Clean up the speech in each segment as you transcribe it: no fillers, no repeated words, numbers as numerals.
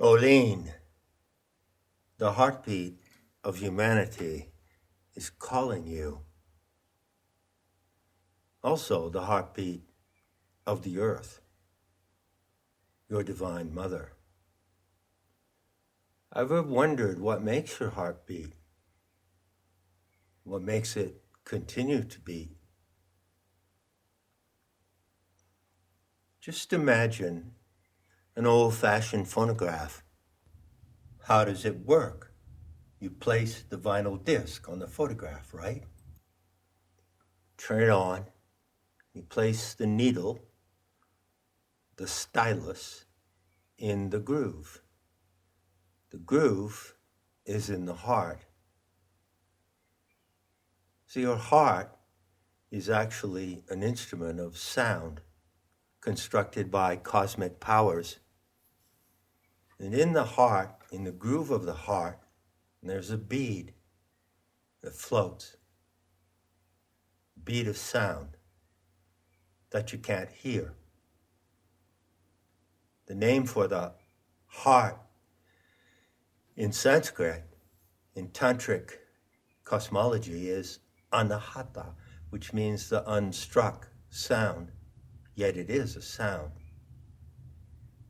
Oline, the heartbeat of humanity is calling you. Also the heartbeat of the earth, your divine mother. I've ever wondered what makes your heart beat? What makes it continue to beat? Just imagine an old-fashioned phonograph. How does it work? You place the vinyl disc on the photograph, right? Turn it on. You place the needle, the stylus, in the groove. The groove is in the heart. So your heart is actually an instrument of sound constructed by cosmic powers. And in the heart, in the groove of the heart, there's a bead that floats. A bead of sound that you can't hear. The name for the heart in Sanskrit, in Tantric cosmology, is anahata, which means the unstruck sound, yet it is a sound.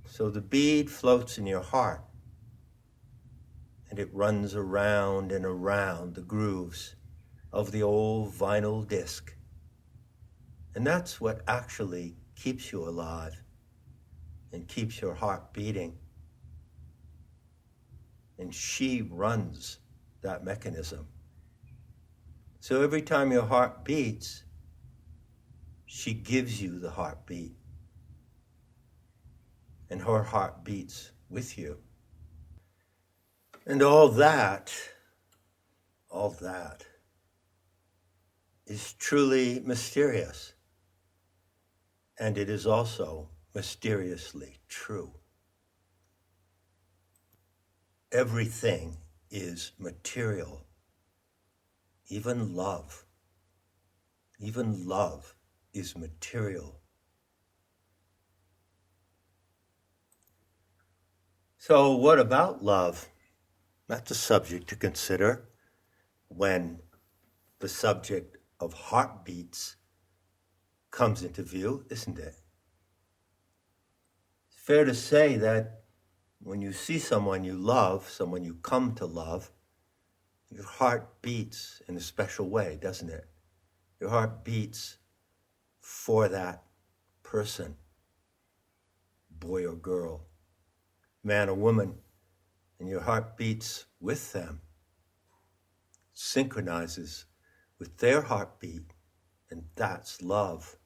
So the bead floats in your heart, and it runs around and around the grooves of the old vinyl disc. And that's what actually keeps you alive and keeps your heart beating. And she runs that mechanism. So every time your heart beats, she gives you the heartbeat. And her heart beats with you. And all that is truly mysterious. And it is also mysteriously true. Everything is material. Even love. Even love is material. So what about love? That's a subject to consider when the subject of heartbeats comes into view, isn't it? It's fair to say that when you see someone you love, someone you come to love, your heart beats in a special way, doesn't it? Your heart beats for that person, boy or girl, man or woman, and your heart beats with them, synchronizes with their heartbeat, and that's love.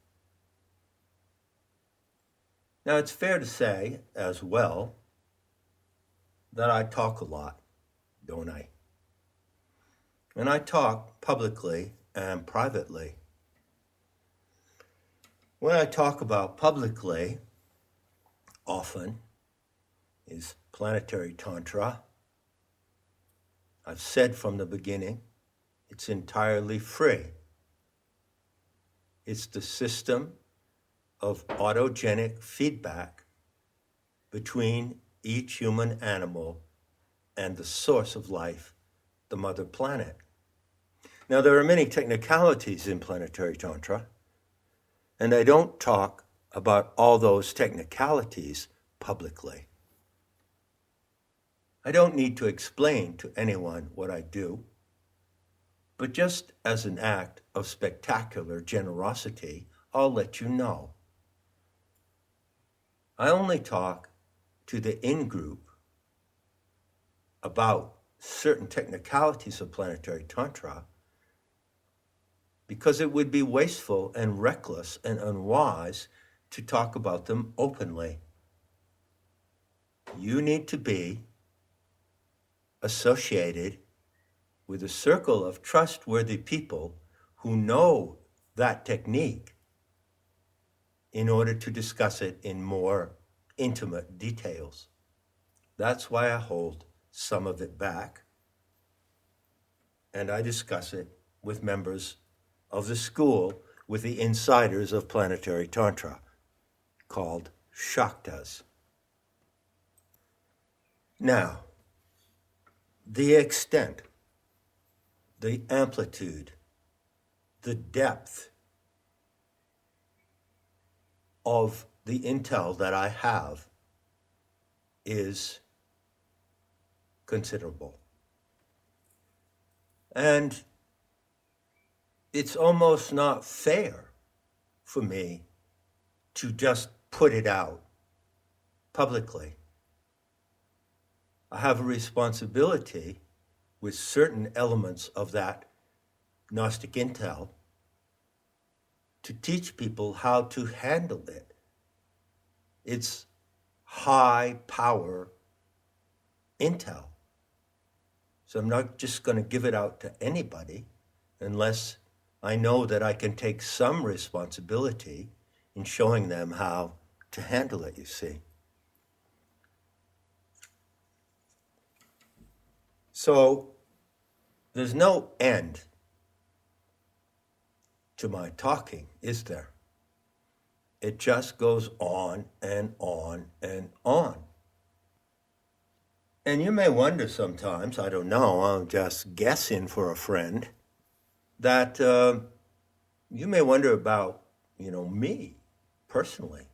Now, it's fair to say as well that I talk a lot, don't I? And I talk publicly and privately. What I talk about publicly often is Planetary Tantra. I've said from the beginning, it's entirely free. It's the system of autogenic feedback between each human animal and the source of life, the mother planet. Now, there are many technicalities in Planetary Tantra, and I don't talk about all those technicalities publicly. I don't need to explain to anyone what I do, but just as an act of spectacular generosity, I'll let you know. I only talk to the in-group about certain technicalities of Planetary Tantra because it would be wasteful and reckless and unwise to talk about them openly. You need to be associated with a circle of trustworthy people who know that technique in order to discuss it in more intimate details. That's why I hold some of it back, and I discuss it with members of the school, with the insiders of Planetary Tantra, called Shaktas. Now, the extent, the amplitude, the depth of the intel that I have is considerable. And it's almost not fair for me to just put it out publicly. I have a responsibility with certain elements of that Gnostic intel to teach people how to handle it. It's high power intel. So I'm not just going to give it out to anybody unless I know that I can take some responsibility in showing them how to handle it, you see. So there's no end to my talking, is there? It just goes on and on and on. And you may wonder sometimes, I don't know, I'm just guessing for a friend, that you may wonder about, me personally.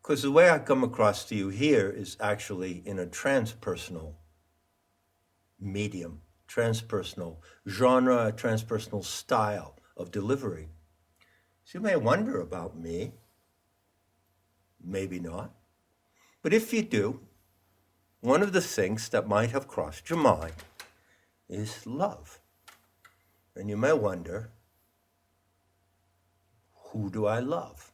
Because the way I come across to you here is actually in a transpersonal medium, transpersonal genre, transpersonal style of delivery. So you may wonder about me, maybe not. But if you do, one of the things that might have crossed your mind is love. And you may wonder, who do I love?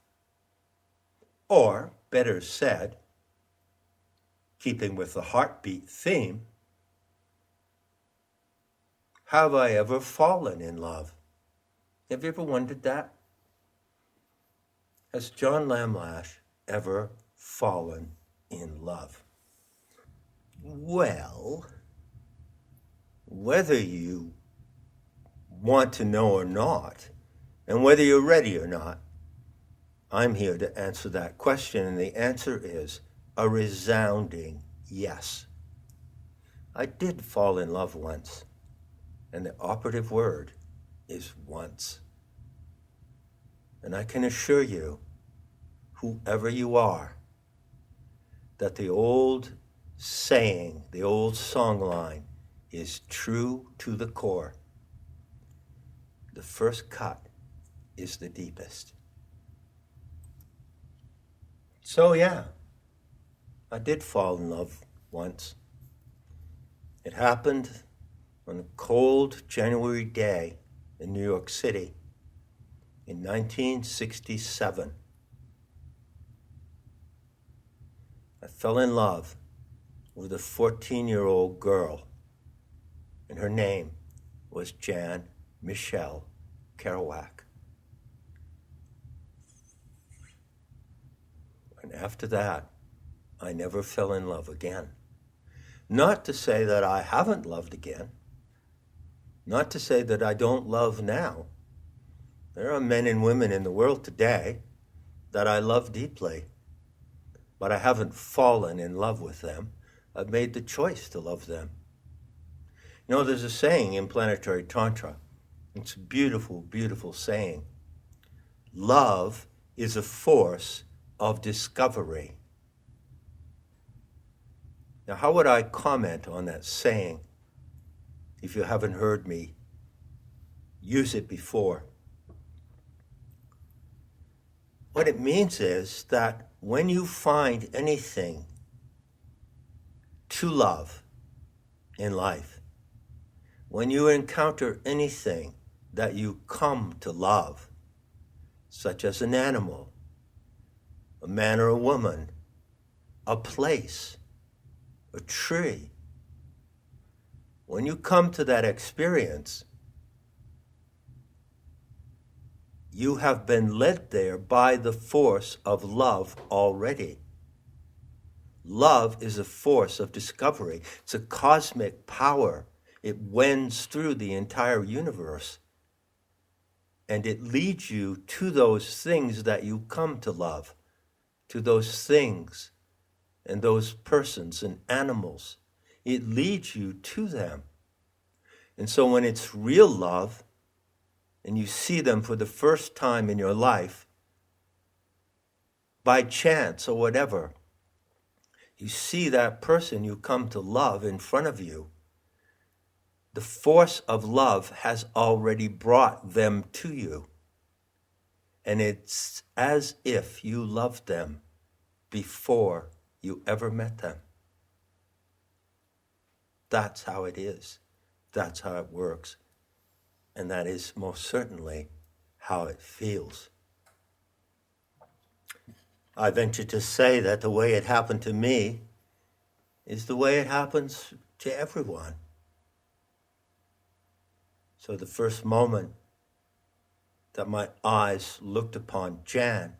Or, better said, keeping with the heartbeat theme, have I ever fallen in love? Have you ever wondered that? Has John Lamlash ever fallen in love? Well, whether you want to know or not, and whether you're ready or not, I'm here to answer that question, and the answer is a resounding yes. I did fall in love once, and the operative word is once. And I can assure you, whoever you are, that the old saying, the old songline is true to the core. The first cut is the deepest. So yeah, I did fall in love once. It happened on a cold January day in New York City in 1967. I fell in love with a 14-year-old girl, and her name was Michele Kerouac. And after that, I never fell in love again. Not to say that I haven't loved again. Not to say that I don't love now. There are men and women in the world today that I love deeply, but I haven't fallen in love with them. I've made the choice to love them. There's a saying in Planetary Tantra. It's a beautiful, beautiful saying. Love is a force of discovery. Now, how would I comment on that saying if you haven't heard me use it before? What it means is that when you find anything to love in life, when you encounter anything that you come to love, such as an animal, a man or a woman, a place, a tree, when you come to that experience, you have been led there by the force of love already. Love is a force of discovery. It's a cosmic power. It wends through the entire universe. And it leads you to those things that you come to love, to those things and those persons and animals. It leads you to them. And so when it's real love, and you see them for the first time in your life, by chance or whatever, you see that person you come to love in front of you, the force of love has already brought them to you. And it's as if you loved them before you ever met them. That's how it is. That's how it works. And that is most certainly how it feels. I venture to say that the way it happened to me is the way it happens to everyone. So the first moment that my eyes looked upon Jan,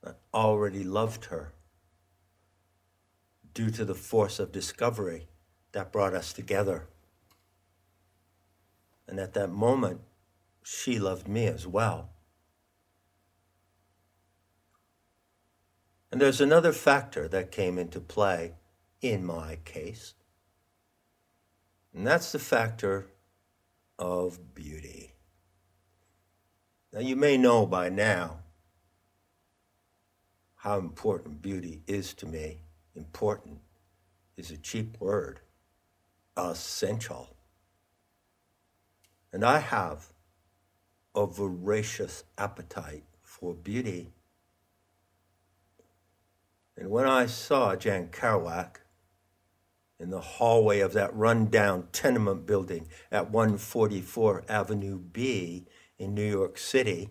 I already loved her due to the force of discovery that brought us together. And at that moment, she loved me as well. And there's another factor that came into play in my case, and that's the factor of beauty. Now, you may know by now how important beauty is to me. Important is a cheap word. Essential. And I have a voracious appetite for beauty. And when I saw Jan Kerouac in the hallway of that run-down tenement building at 144 Avenue B in New York City,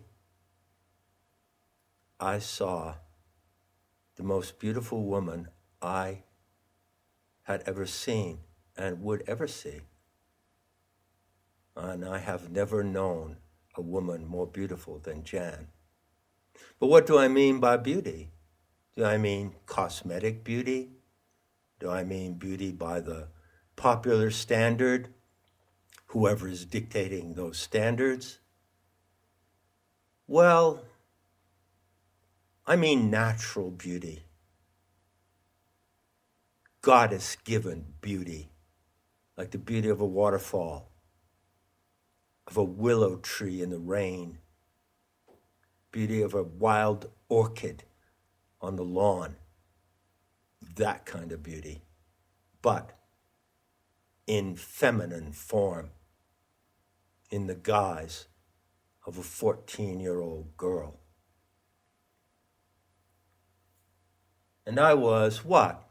I saw the most beautiful woman I had ever seen and would ever see. And I have never known a woman more beautiful than Jan. But what do I mean by beauty? Do I mean cosmetic beauty? Do I mean beauty by the popular standard? Whoever is dictating those standards? Well, I mean natural beauty. Goddess-given beauty, like the beauty of a waterfall, of a willow tree in the rain, beauty of a wild orchid on the lawn, that kind of beauty, but in feminine form, in the guise of a 14-year-old girl. And I was what?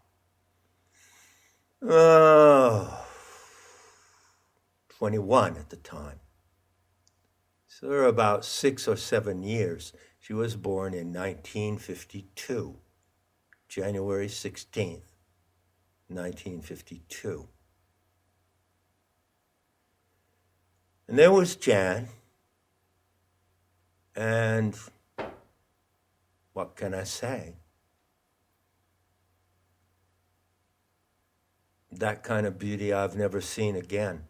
21 at the time. So there were about 6 or 7 years. She was born in 1952, January 16th, 1952. And there was Jan, and what can I say? That kind of beauty I've never seen again.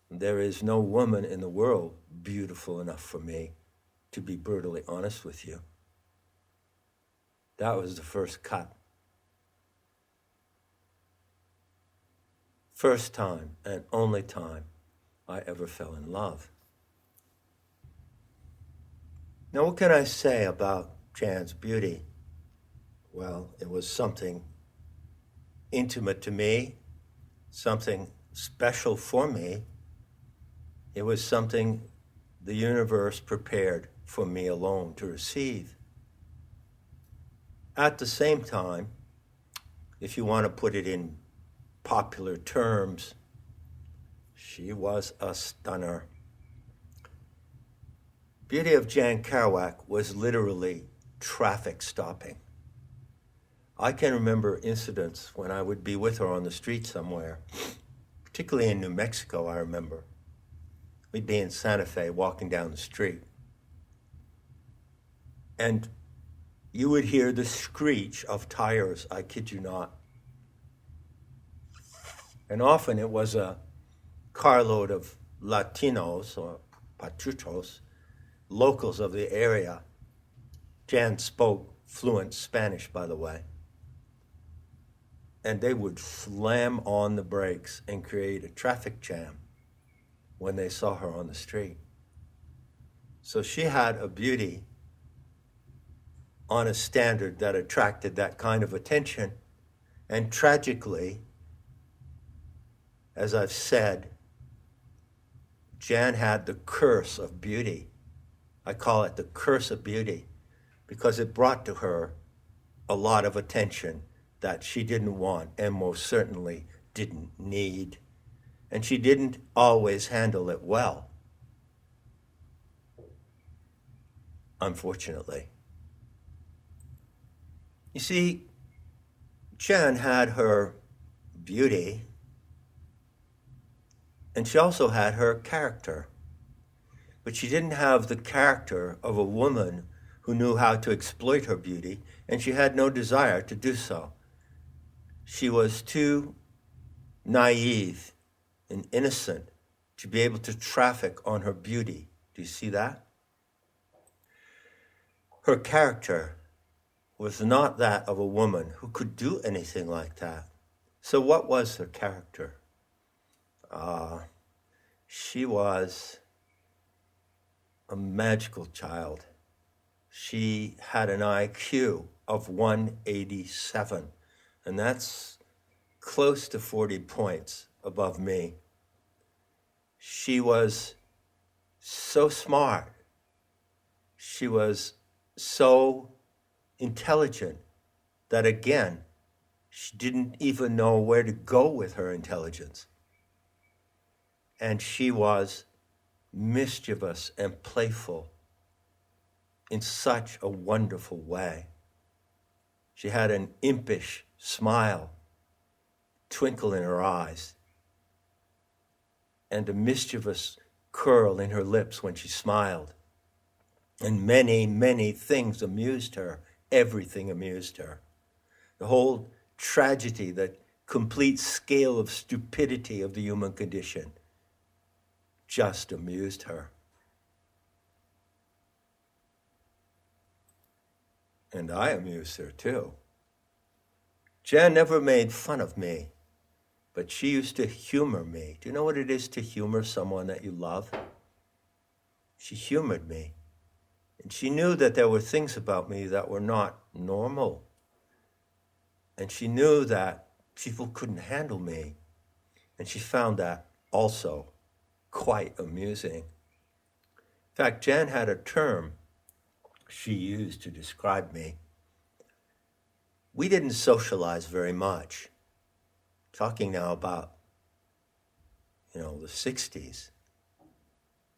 There is no woman in the world beautiful enough for me, to be brutally honest with you. That was the first cut. First time and only time I ever fell in love. Now, what can I say about Jan's beauty? Well, it was something intimate to me, something special for me. It was something the universe prepared for me alone to receive. At the same time, if you want to put it in popular terms, she was a stunner. Beauty of Jan Kerouac was literally traffic stopping. I can remember incidents when I would be with her on the street somewhere, particularly in New Mexico, I remember. We'd be in Santa Fe walking down the street. And you would hear the screech of tires, I kid you not. And often it was a carload of Latinos or pachuchos, locals of the area. Jan spoke fluent Spanish, by the way. and they would slam on the brakes and create a traffic jam when they saw her on the street. So she had a beauty on a standard that attracted that kind of attention. And tragically, as I've said, Jan had the curse of beauty. I call it the curse of beauty because it brought to her a lot of attention that she didn't want and most certainly didn't need. And she didn't always handle it well, unfortunately. You see, Jan had her beauty, and she also had her character. But she didn't have the character of a woman who knew how to exploit her beauty, and she had no desire to do so. She was too naive and innocent to be able to traffic on her beauty. Do you see that? Her character was not that of a woman who could do anything like that. So what was her character? She was a magical child. She had an IQ of 187, and that's close to 40 points above me. She was so smart. She was so intelligent that, again, she didn't even know where to go with her intelligence. And she was mischievous and playful in such a wonderful way. She had an impish smile, twinkle in her eyes, and a mischievous curl in her lips when she smiled. And many, many things amused her. Everything amused her. The whole tragedy, the complete scale of stupidity of the human condition just amused her. And I amused her too. Jan never made fun of me, but she used to humor me. Do you know what it is to humor someone that you love? She humored me. And she knew that there were things about me that were not normal. And she knew that people couldn't handle me. And she found that also quite amusing. In fact, Jan had a term she used to describe me. We didn't socialize very much. Talking now about, the 60s.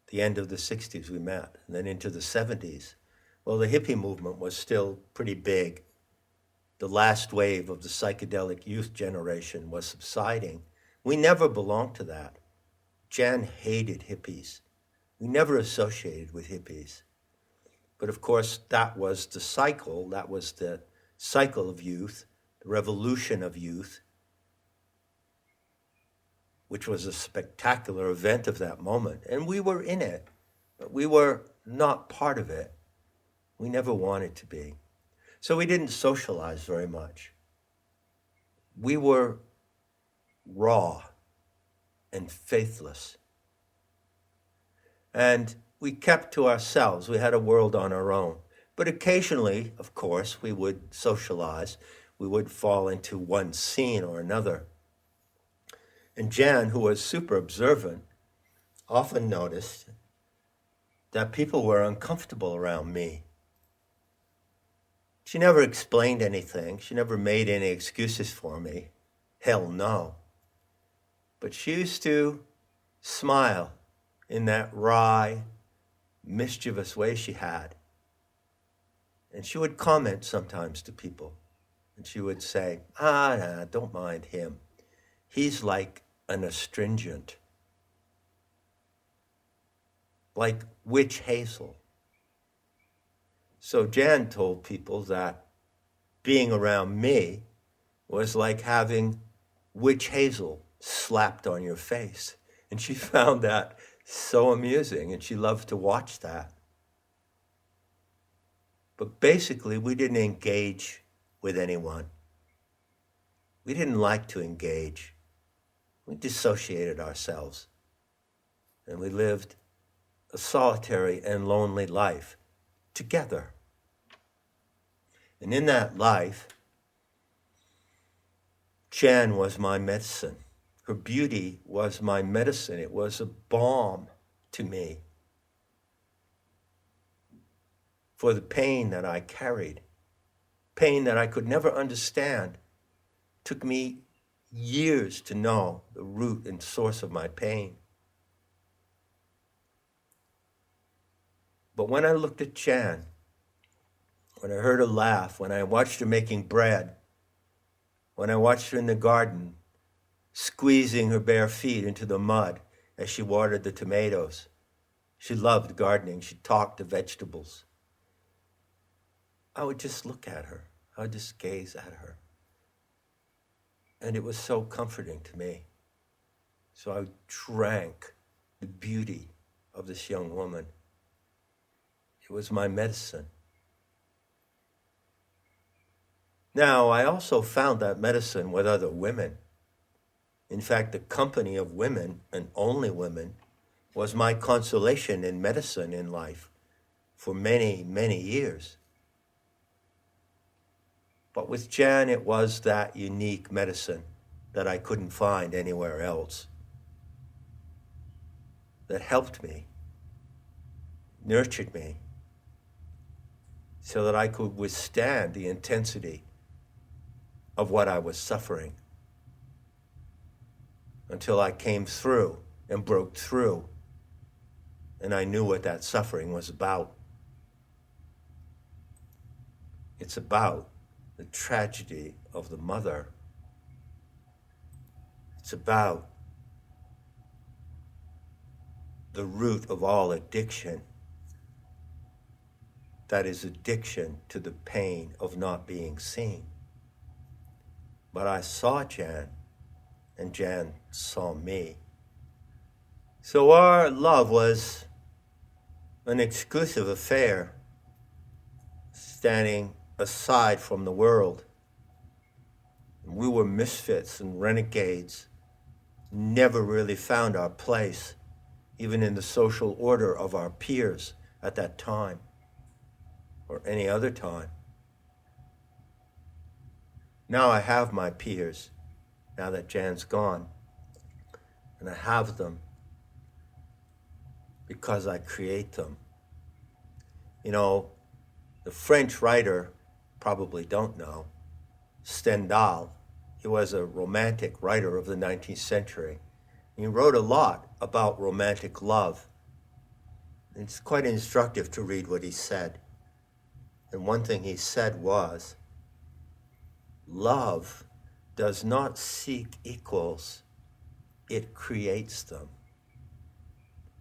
The end of the 60s we met, and then into the 70s. Well, the hippie movement was still pretty big. The last wave of the psychedelic youth generation was subsiding. We never belonged to that. Jan hated hippies. We never associated with hippies. But of course, that was the cycle. That was the cycle of youth, the revolution of youth, which was a spectacular event of that moment. And we were in it, but we were not part of it. We never wanted to be. So we didn't socialize very much. We were raw and faithless. And we kept to ourselves. We had a world on our own. But occasionally, of course, we would socialize. We would fall into one scene or another. And Jan, who was super observant, often noticed that people were uncomfortable around me. She never explained anything. She never made any excuses for me. Hell no. But she used to smile in that wry, mischievous way she had. And she would comment sometimes to people. And she would say, nah, don't mind him. He's like an astringent. Like witch hazel. So Jan told people that being around me was like having witch hazel slapped on your face. And she found that so amusing, and she loved to watch that. But basically, we didn't engage with anyone. We didn't like to engage. We dissociated ourselves. And we lived a solitary and lonely life together. And in that life, Jan was my medicine. Her beauty was my medicine. It was a balm to me for the pain that I carried, pain that I could never understand. It took me years to know the root and source of my pain. But when I looked at Jan, when I heard her laugh, when I watched her making bread, when I watched her in the garden, squeezing her bare feet into the mud as she watered the tomatoes. She loved gardening. She talked to vegetables. I would just look at her. I would just gaze at her. And it was so comforting to me. So I drank the beauty of this young woman. It was my medicine. Now, I also found that medicine with other women. In fact, the company of women, and only women, was my consolation in medicine in life for many, many years. But with Jan, it was that unique medicine that I couldn't find anywhere else, that helped me, nurtured me, so that I could withstand the intensity of what I was suffering until I came through and broke through, and I knew what that suffering was about. It's about the tragedy of the mother. It's about the root of all addiction. That is addiction to the pain of not being seen. But I saw Jan, and Jan saw me. So our love was an exclusive affair, standing aside from the world. We were misfits and renegades, never really found our place, even in the social order of our peers at that time, or any other time. Now I have my peers, now that Jan's gone, and I have them because I create them. You know, the French writer, probably don't know, Stendhal, he was a romantic writer of the 19th century. He wrote a lot about romantic love. It's quite instructive to read what he said. And one thing he said was, love does not seek equals, it creates them.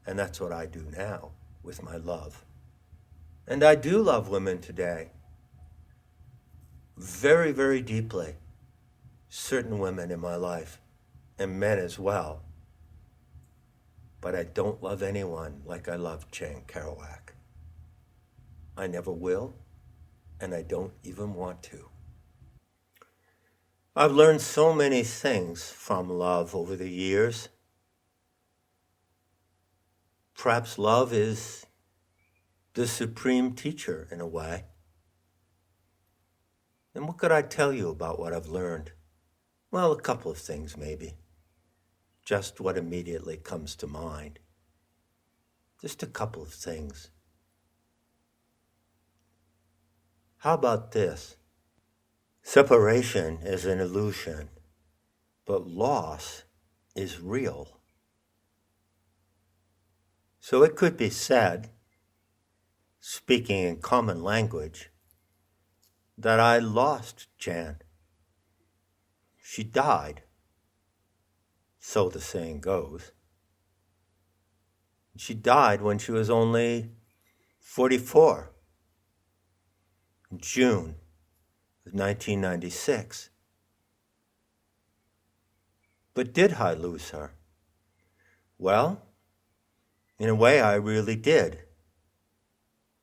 And that's what I do now with my love. And I do love women today, very, very deeply. Certain women in my life, and men as well. But I don't love anyone like I love Michele Kerouac. I never will, and I don't even want to. I've learned so many things from love over the years. Perhaps love is the supreme teacher in a way. And what could I tell you about what I've learned? Well, a couple of things maybe. Just what immediately comes to mind. Just a couple of things. How about this? Separation is an illusion, but loss is real. So it could be said, speaking in common language, that I lost Jan. She died, so the saying goes. She died when she was only 44, in June of 1996. But did I lose her? Well, in a way I really did,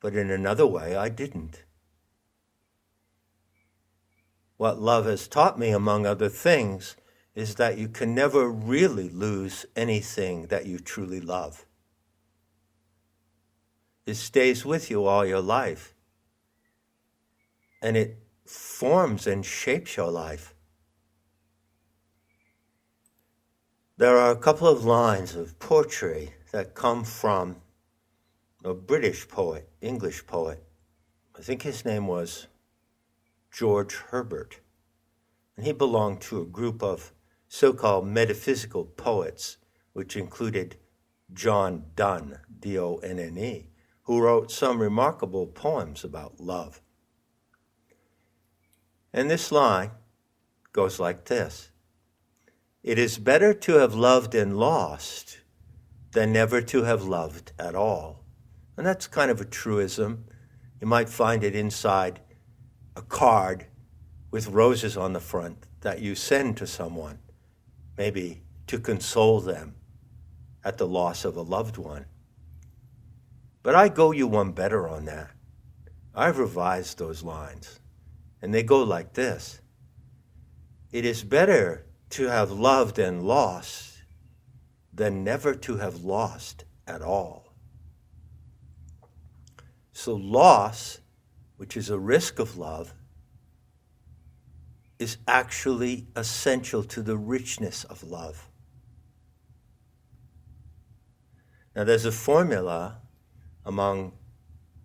but in another way I didn't. what love has taught me, among other things, is that you can never really lose anything that you truly love. It stays with you all your life, and it forms and shapes your life. There are a couple of lines of poetry that come from a British poet, English poet. I think his name was George Herbert, and he belonged to a group of so-called metaphysical poets, which included John Donne, D-O-N-N-E, who wrote some remarkable poems about love. And this line goes like this: "It is better to have loved and lost than never to have loved at all." And that's kind of a truism. You might find it inside a card with roses on the front that you send to someone, maybe to console them at the loss of a loved one. But I go you one better on that. I've revised those lines, and they go like this: "It is better to have loved and lost than never to have lost at all." So loss, which is a risk of love, is actually essential to the richness of love. Now there's a formula among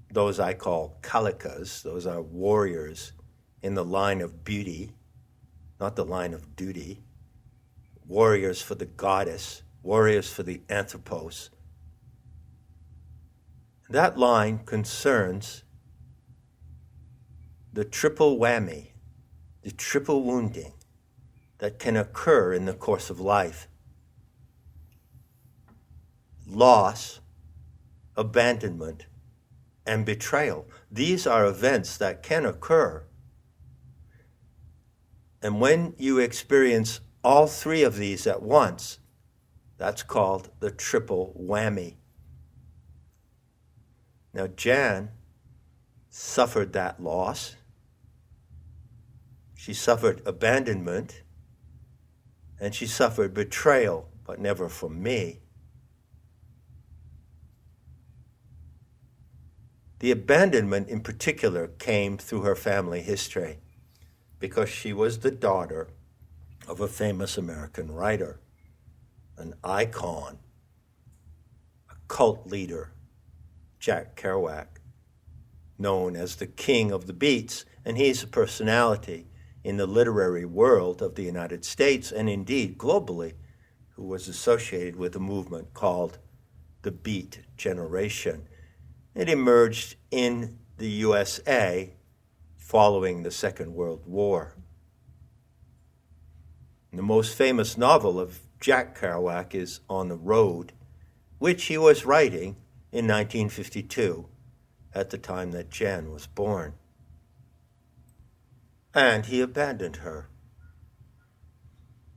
those I call kalikas. Those are warriors in the line of beauty, not the line of duty. Warriors for the goddess, warriors for the anthropos. That line concerns the triple whammy, the triple wounding that can occur in the course of life. Loss, abandonment, and betrayal. These are events that can occur. And when you experience all three of these at once, that's called the triple whammy. Now, Jan suffered that loss. She suffered abandonment, and she suffered betrayal, but never from me. The abandonment in particular came through her family history, because she was the daughter of a famous American writer, an icon, a cult leader, Jack Kerouac, known as the King of the Beats, and he's a personality in the literary world of the United States and indeed globally, who was associated with a movement called the Beat Generation. It emerged in the USA following the Second World War. The most famous novel of Jack Kerouac is On the Road, which he was writing in 1952, at the time that Jan was born. And he abandoned her,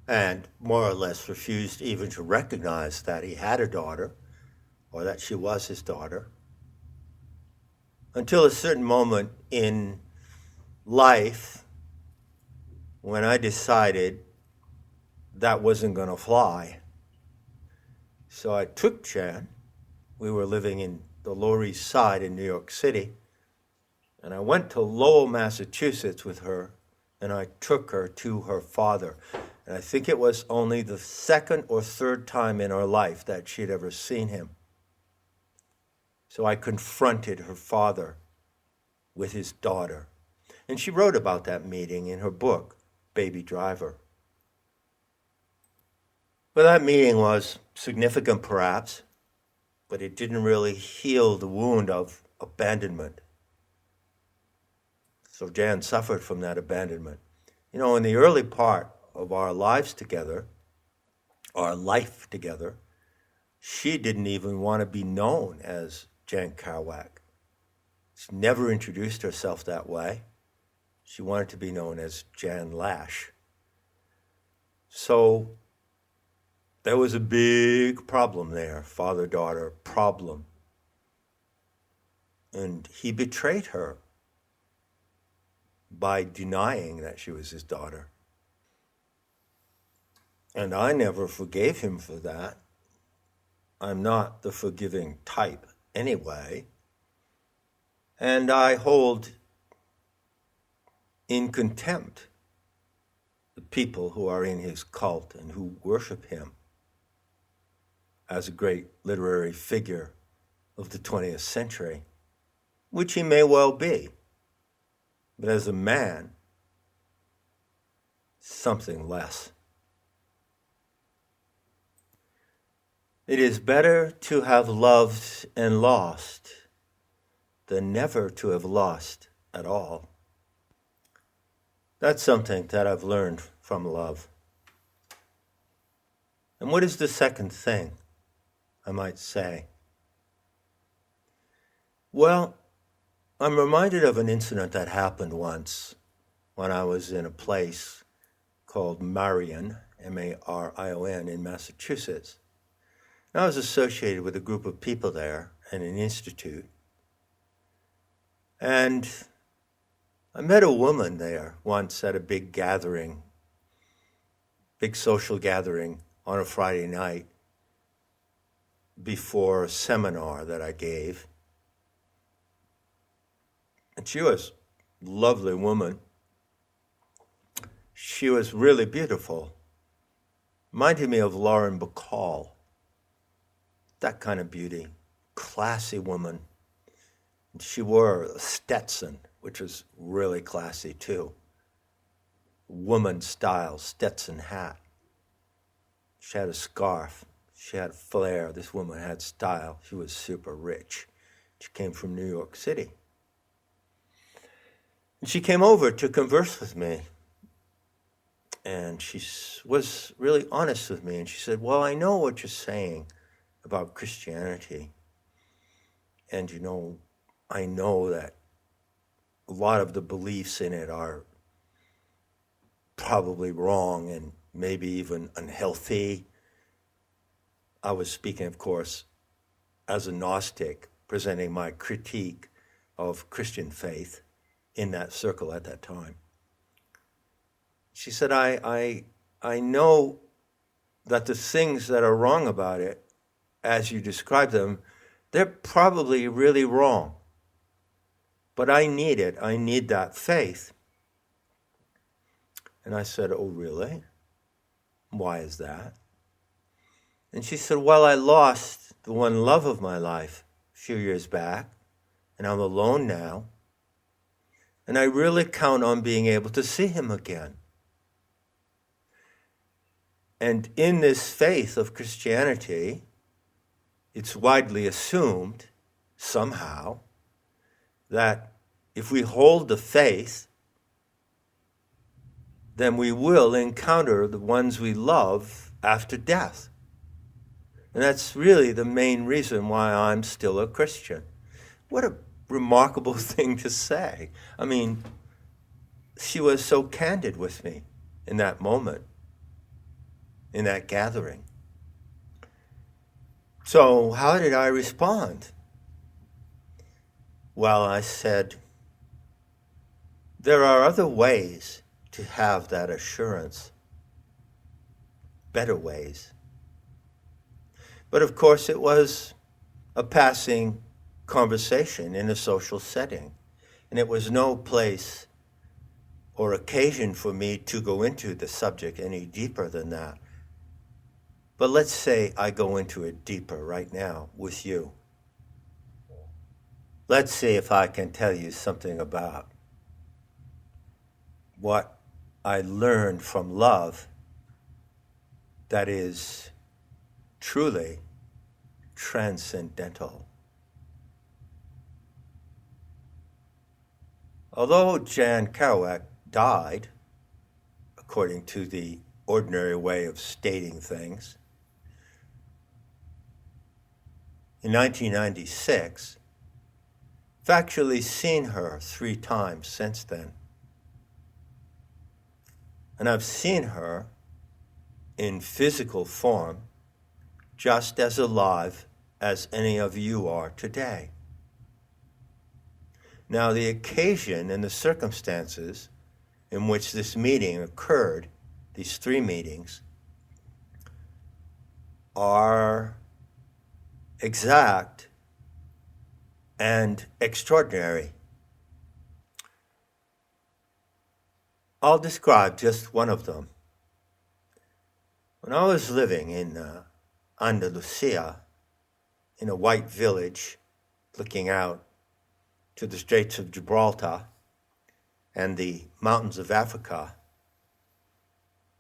and more or less refused even to recognize that he had a daughter, or that she was his daughter, until a certain moment in life when I decided that wasn't going to fly. So I took Jan. We were living in the Lower East Side in New York City, and I went to Lowell, Massachusetts with her, and I took her to her father. And I think it was only the second or third time in her life that she'd ever seen him. So I confronted her father with his daughter. And she wrote about that meeting in her book, Baby Driver. Well, that meeting was significant perhaps, but it didn't really heal the wound of abandonment. So Jan suffered from that abandonment. You know, in the early part of our lives together, our life together, she didn't even want to be known as Jan Kerouac. She never introduced herself that way. She wanted to be known as Jan Lash. So there was a big problem there, father-daughter problem. And he betrayed her by denying that she was his daughter. And I never forgave him for that. I'm not the forgiving type anyway. And I hold in contempt the people who are in his cult and who worship him as a great literary figure of the 20th century, which he may well be. But as a man, something less. It is better to have loved and lost than never to have lost at all. That's something that I've learned from love. And what is the second thing, I might say? Well, I'm reminded of an incident that happened once when I was in a place called Marion, Marion, in Massachusetts. And I was associated with a group of people there and an institute. And I met a woman there once at a big gathering, big social gathering on a Friday night before a seminar that I gave. And she was a lovely woman. She was really beautiful. Reminded me of Lauren Bacall. That kind of beauty. Classy woman. And she wore a Stetson, which was really classy too. Woman style Stetson hat. She had a scarf. She had flair. This woman had style. She was super rich. She came from New York City. And she came over to converse with me. And she was really honest with me. And she said, well, I know what you're saying about Christianity. And, I know that a lot of the beliefs in it are probably wrong and maybe even unhealthy. I was speaking, of course, as a Gnostic, presenting my critique of Christian faith in that circle at that time. She said, I know that the things that are wrong about it, as you describe them, they're probably really wrong. But I need it. I need that faith. And I said, oh, really? Why is that? And she said, well, I lost the one love of my life a few years back, and I'm alone now. And I really count on being able to see him again. And in this faith of Christianity, it's widely assumed, somehow, that if we hold the faith, then we will encounter the ones we love after death. And that's really the main reason why I'm still a Christian. What a remarkable thing to say. I mean, she was so candid with me in that moment, in that gathering. So how did I respond? Well, I said, there are other ways to have that assurance, better ways. But of course, it was a passing conversation in a social setting, and it was no place or occasion for me to go into the subject any deeper than that. But let's say I go into it deeper right now with you. Let's see if I can tell you something about what I learned from love that is truly transcendental. Although Jan Kerouac died, according to the ordinary way of stating things, in 1996, I've actually seen her 3 times since then. And I've seen her in physical form, just as alive as any of you are today. Now, the occasion and the circumstances in which this meeting occurred, these 3 meetings, are exact and extraordinary. I'll describe just one of them. When I was living in Andalusia, in a white village, looking out to the Straits of Gibraltar and the mountains of Africa,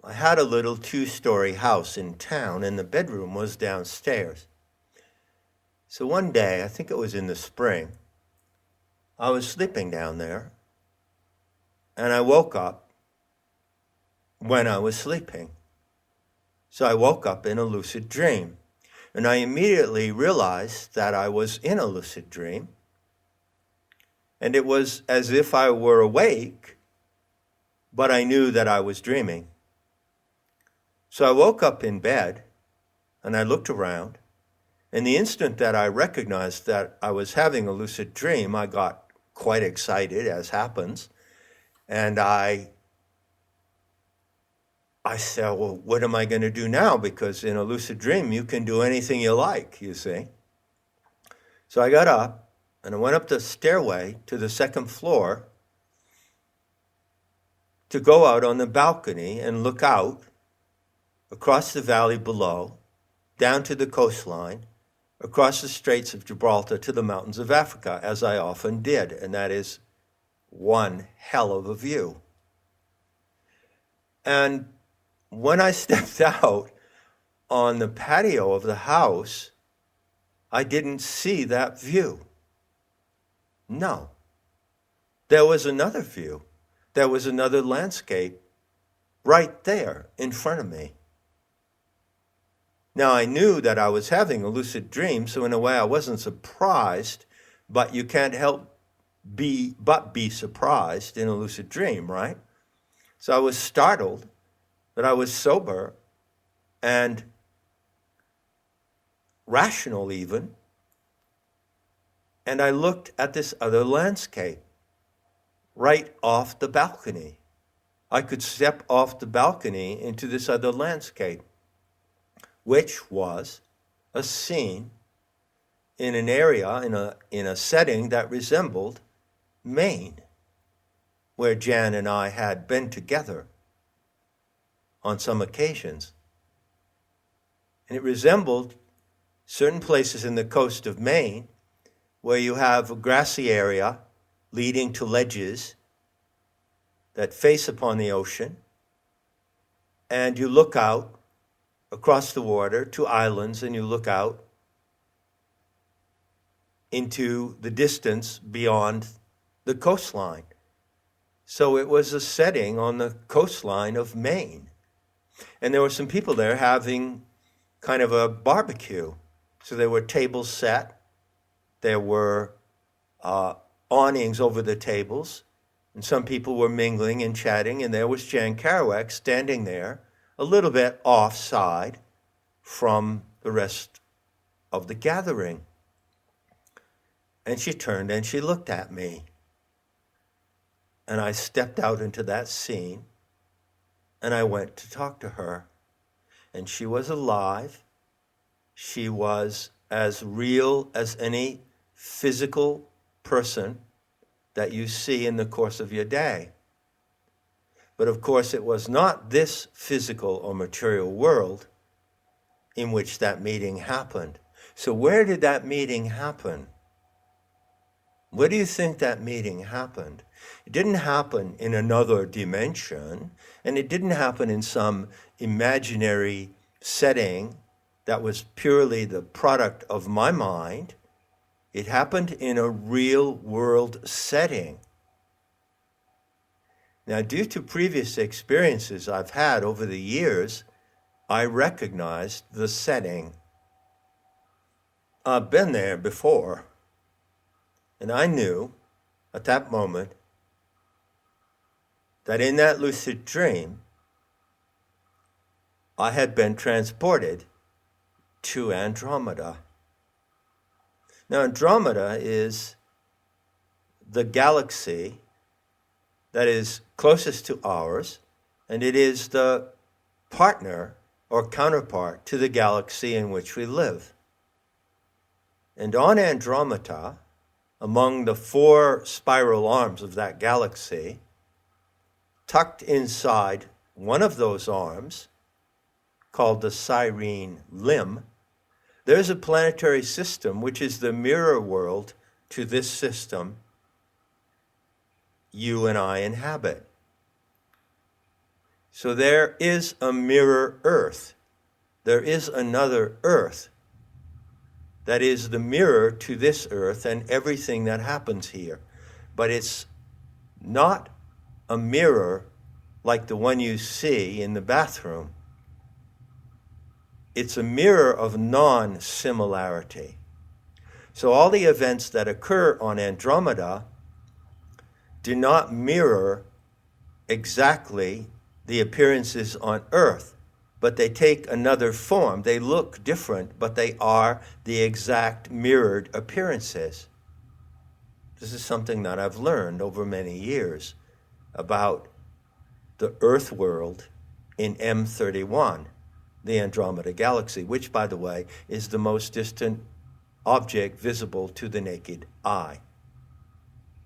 I had a little 2-story house in town, and the bedroom was downstairs. So one day, I think it was in the spring, I was sleeping down there, and I woke up when I was sleeping. So I woke up in a lucid dream, and I immediately realized that I was in a lucid dream, and it was as if I were awake, but I knew that I was dreaming. So I woke up in bed, and I looked around, and the instant that I recognized that I was having a lucid dream, I got quite excited, as happens, and I said, well, what am I going to do now? Because in a lucid dream, you can do anything you like, you see. So I got up, and I went up the stairway to the 2nd floor to go out on the balcony and look out across the valley below, down to the coastline, across the Straits of Gibraltar to the mountains of Africa, as I often did, and that is one hell of a view. And when I stepped out on the patio of the house, I didn't see that view. No. There was another view. There was another landscape right there in front of me. Now, I knew that I was having a lucid dream, so in a way I wasn't surprised, but you can't help but be surprised in a lucid dream, right? So I was startled that I was sober and rational even, and I looked at this other landscape right off the balcony. I could step off the balcony into this other landscape, which was a scene in an area, in a setting that resembled Maine, where Jan and I had been together on some occasions. And it resembled certain places in the coast of Maine where you have a grassy area leading to ledges that face upon the ocean, and you look out across the water to islands, and you look out into the distance beyond the coastline. So it was a setting on the coastline of Maine. And there were some people there having kind of a barbecue. So there were tables set. There were awnings over the tables. And some people were mingling and chatting. And there was Jan Kerouac standing there, a little bit offside from the rest of the gathering. And she turned and she looked at me. And I stepped out into that scene, and I went to talk to her. And she was alive. She was as real as any physical person that you see in the course of your day. But of course, it was not this physical or material world in which that meeting happened. So where did that meeting happen? Where do you think that meeting happened? It didn't happen in another dimension, and it didn't happen in some imaginary setting that was purely the product of my mind. It happened in a real world setting. Now, due to previous experiences I've had over the years, I recognized the setting. I've been there before, and I knew at that moment that in that lucid dream, I had been transported to Andromeda. Now, Andromeda is the galaxy that is closest to ours, and it is the partner or counterpart to the galaxy in which we live. And on Andromeda, among the 4 spiral arms of that galaxy, tucked inside one of those arms, called the Cyrene limb, there's a planetary system which is the mirror world to this system you and I inhabit. So there is a mirror Earth. There is another Earth that is the mirror to this Earth and everything that happens here. But it's not a mirror like the one you see in the bathroom. It's a mirror of non-similarity. So all the events that occur on Andromeda do not mirror exactly the appearances on Earth, but they take another form. They look different, but they are the exact mirrored appearances. This is something that I've learned over many years about the Earth world in M31, the Andromeda Galaxy, which, by the way, is the most distant object visible to the naked eye.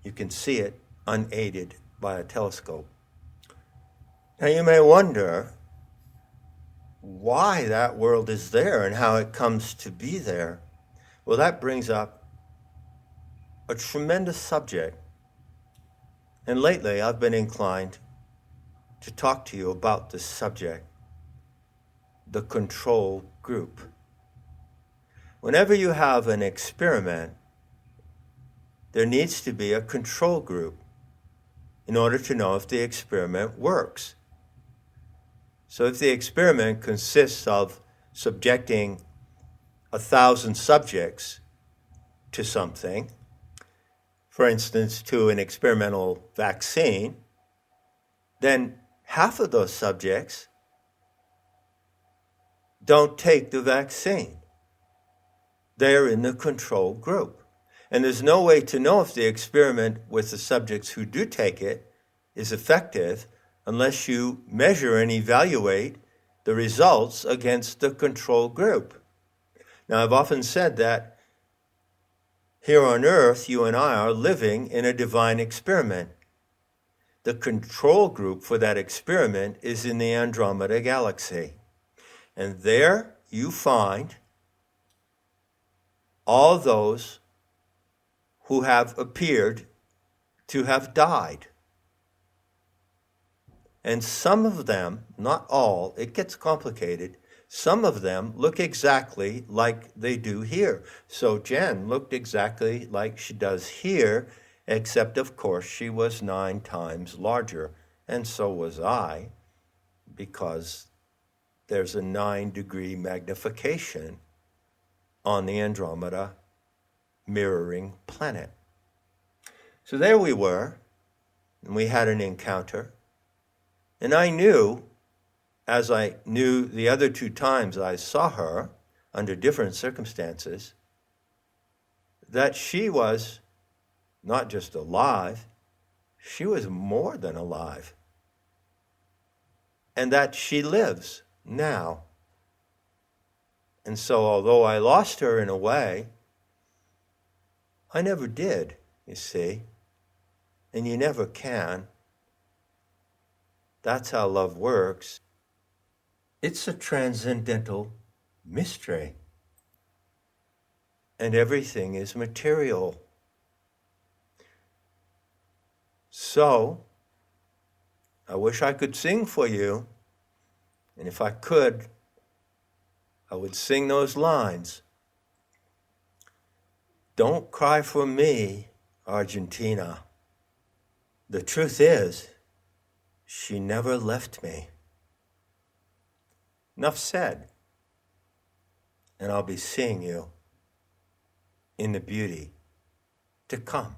You can see it unaided by a telescope. Now you may wonder why that world is there and how it comes to be there. Well, that brings up a tremendous subject. And lately I've been inclined to talk to you about this subject, the control group. Whenever you have an experiment, there needs to be a control group in order to know if the experiment works. So if the experiment consists of subjecting 1,000 subjects to something, for instance, to an experimental vaccine, then half of those subjects don't take the vaccine. They're in the control group. And there's no way to know if the experiment with the subjects who do take it is effective unless you measure and evaluate the results against the control group. Now, I've often said that here on Earth, you and I are living in a divine experiment. The control group for that experiment is in the Andromeda Galaxy. And there you find all those who have appeared to have died. And some of them, not all, it gets complicated, some of them look exactly like they do here. So Jen looked exactly like she does here, except of course she was 9 times larger, and so was I, because there's a 9-degree magnification on the Andromeda mirroring planet. So there we were, and we had an encounter. And I knew, as I knew the other 2 times I saw her under different circumstances, that she was not just alive, she was more than alive. And that she lives now. And so although I lost her in a way, I never did, you see. And you never can. That's how love works. It's a transcendental mystery. And everything is material. So, I wish I could sing for you. And if I could, I would sing those lines. Don't cry for me, Argentina. The truth is, she never left me. Enough said. And I'll be seeing you in the beauty to come.